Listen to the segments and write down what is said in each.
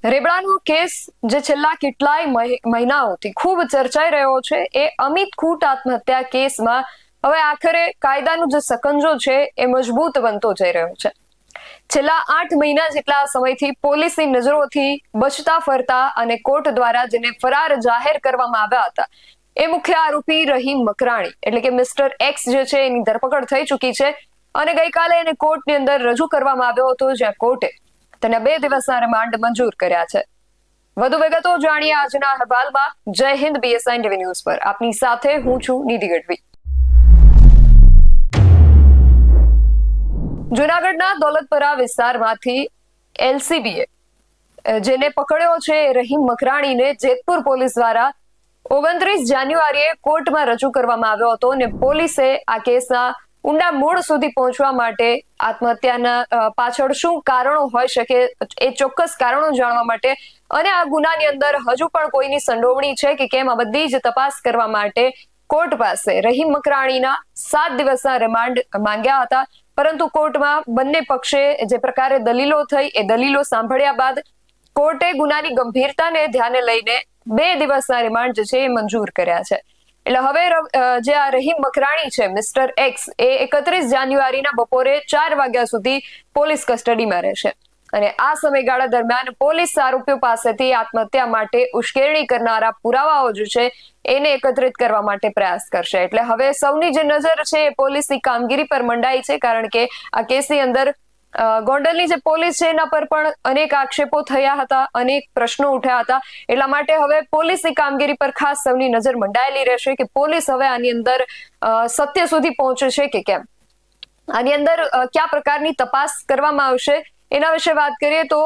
રેબડાનો case જે છેલ્લા કેટલાય મહિનાઓથી ખૂબ ચર્ચાઈ રહ્યો છે એ અમિત ખૂટ આત્મહત્યા કેસમાં હવે આખરે કાયદાનો જે સકંજો છે એ મજબૂત બનતો જઈ રહ્યો છે. છેલ્લા 8 મહિના જેટલા સમયથી પોલીસની નજરોથી બચતા ફરતા અને કોર્ટ દ્વારા જેને ફરાર જાહેર કરવામાં આવ્યા હતા એ મુખ્ય આરોપી રહીમ મકરાણી એટલે કે મિસ્ટર એક્સ જે છે એની ધરપકડ થઈ ચૂકી છે અને ગઈકાલે એને કોર્ટની અંદર રજૂ કરવામાં આવ્યો હતો, જ્યાં કોર્ટે તેને 2 દિવસના રિમાન્ડ મંજૂર કર્યા છે. વધુ વિગતો જાણીએ આજના અહેવાલમાં. જય હિન્દ, BSI ટીવી ન્યૂઝ પર આપની સાથે હું છું નિધિ ગઢવી. જૂનાગઢના દોલતપરા વિસ્તારમાંથી LCBએ જેને પકડ્યો છે રહીમ મકરાણીને જેતપુર પોલીસ દ્વારા 29 જાન્યુઆરીએ કોર્ટમાં રજૂ કરવામાં આવ્યો હતો અને પોલીસે આ કેસના ઊંડા મૂળ સુધી પહોંચવા માટે આત્મહત્યાના પાછળ શું કારણો હોઈ શકે એ ચોક્કસ કારણો જાણવા માટે અને આ ગુનાની અંદર હજુ પણ કોઈની સંડોવણી છે કે કેમ આ બધી જ તપાસ કરવા માટે કોર્ટ પાસે રહીમ મકરાણીના 7 દિવસના રિમાન્ડ માંગ્યા હતા. પરંતુ કોર્ટમાં બંને પક્ષે જે પ્રકારે દલીલો થઈ એ દલીલો સાંભળ્યા બાદ કોર્ટે ગુનાની ગંભીરતાને ધ્યાને લઈને 2 દિવસના રિમાન્ડ જે છે એ મંજૂર કર્યા છે. એટલે હવે જે આ રહીમ મકરાણી છે મિસ્ટર એક્સ એ 31 જાન્યુઆરીના બપોરે 4 વાગ્યા સુધી પોલીસ કસ્ટડીમાં રહેશે અને આ સમયગાળા દરમિયાન પોલીસ આરોપીઓ પાસેથી આત્મહત્યા માટે ઉશ્કેરણી કરનારા પુરાવાઓ જે છે એને એકત્રિત કરવા માટે પ્રયાસ કરશે. એટલે હવે સૌની જે નજર છે એ પોલીસની કામગીરી પર મંડાઈ છે, કારણ કે આ કેસની અંદર ગોંડલની જે પોલીસ છે એના પર પણ અનેક આક્ષેપો થયા હતા, અનેક પ્રશ્નો ઉઠ્યા હતા. એટલા માટે હવે પોલીસની કામગીરી પર ખાસ સૌની નજર મંડાયેલી રહેશે કે પોલીસ હવે આની અંદર સત્ય સુધી પહોંચે છે કે કેમ, આની અંદર કયા પ્રકારની તપાસ કરવામાં આવશે એના વિશે વાત કરીએ તો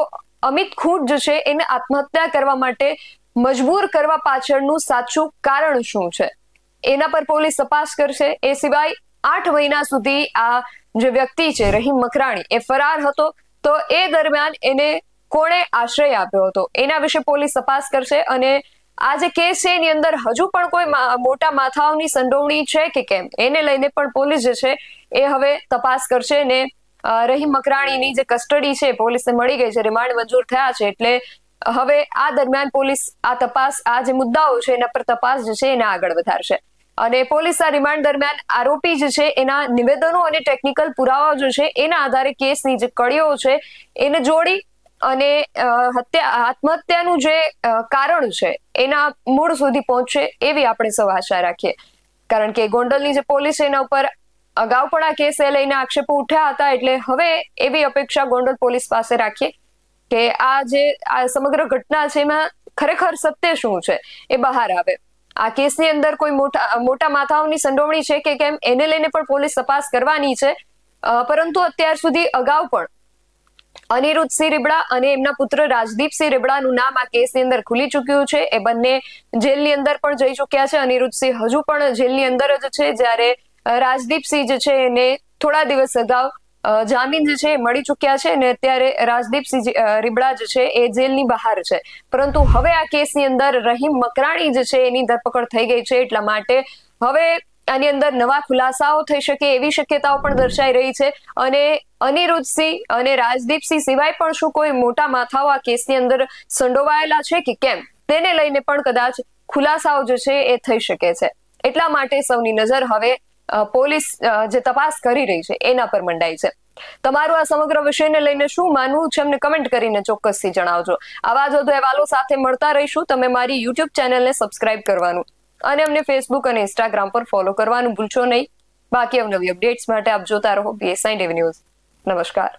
અમિત ખૂટ જે છે એને આત્મહત્યા કરવા માટે મજબૂર કરવા પાછળનું સાચું કારણ શું છે એના પર પોલીસ તપાસ કરશે. એ સિવાય 8 મહિના સુધી આ જે વ્યક્તિ છે રહીમ મકરાણી એ ફરાર હતો, તો એ દરમિયાન એને કોણે આશ્રય આપ્યો હતો એના વિશે પોલીસ તપાસ કરશે અને આ જે કેસ છે એની અંદર હજુ પણ કોઈ મોટા માથાઓની સંડોવણી છે કે કેમ એને લઈને પણ પોલીસ જે છે એ હવે તપાસ કરશે. ને રહીમ મકરાણીની જે કસ્ટડી છે પોલીસને મળી ગઈ છે, રિમાન્ડ મંજૂર થયા છે, એટલે હવે આ દરમિયાન પોલીસ આ તપાસ આ જે મુદ્દાઓ છે એના પર તપાસ જે છે એને આગળ વધારશે અને પોલીસ આ રિમાન્ડ દરમિયાન આરોપી જે છે એના નિવેદનો અને ટેકનિકલ પુરાવાઓ જે છે એના આધારે કેસની જે કડીઓ છે એને જોડી અને આત્મહત્યાનું જે કારણ છે એના મૂળ સુધી પહોંચશે એવી આપણે સૌ આશા રાખીએ. કારણ કે ગોંડલની જે પોલીસ છે એના ઉપર અગાઉ પણ આ કેસ લઈને આક્ષેપો ઉઠ્યા હતા, એટલે હવે એવી અપેક્ષા ગોંડલ પોલીસ પાસે રાખીએ કે આ જે આ સમગ્ર ઘટના છે એમાં ખરેખર સત્ય શું છે એ બહાર આવે. આ કેસની અંદર કોઈ મોટા માથાઓની સંડોવણી છે કે કેમ એને લઈને પણ પોલીસ તપાસ કરવાની છે. પરંતુ અત્યાર સુધી અગાઉ પણ અનિરુદ્ધસિંહ રીબડા અને એમના પુત્ર રાજદીપસિંહ રીબડાનું નામ આ કેસની અંદર ખુલી ચૂક્યું છે. એ બંને જેલની અંદર પણ જઈ ચૂક્યા છે. અનિરુદ્ધસિંહ હજુ પણ જેલની અંદર જ છે, જ્યારે રાજદીપસિંહ જે છે એને થોડા દિવસ અગાઉ જામીન જે છે મળી ચૂક્યા છે અને અત્યારે રાજદીપસિંહ રીબડા જે છે એ જેલની બહાર છે. પરંતુ હવે આ કેસની અંદર રહીમ મકરાણી જે છે એની ધરપકડ થઈ ગઈ છે, એટલા માટે હવે આની અંદર નવા ખુલાસાઓ થઈ શકે એવી શક્યતાઓ પણ દર્શાઈ રહી છે અને અનિરુદ્ધસિંહ અને રાજદીપસિંહ સિવાય પણ શું કોઈ મોટા માથાઓ આ કેસની અંદર સંડોવાયેલા છે કે કેમ તેને લઈને પણ કદાચ ખુલાસાઓ જે છે એ થઈ શકે છે. એટલા માટે સૌની નજર હવે પોલીસ જે તપાસ કરી રહી છે એના પર મંડાઈ છે. તમારું આ સમગ્ર વિષયને લઈને શું માનવું છે અમને કમેન્ટ કરીને ચોક્કસથી જણાવજો. આવા જ વધુ અહેવાલો સાથે મળતા રહીશું. તમે મારી YouTube ચેનલને સબસ્ક્રાઇબ કરવાનું અને અમને Facebook અને Instagram પર ફોલો કરવાનું ભૂલશો નહીં. બાકી અવનવી અપડેટ્સ માટે આપ જોતા રહો BSI ટીવી ન્યૂઝ. નમસ્કાર.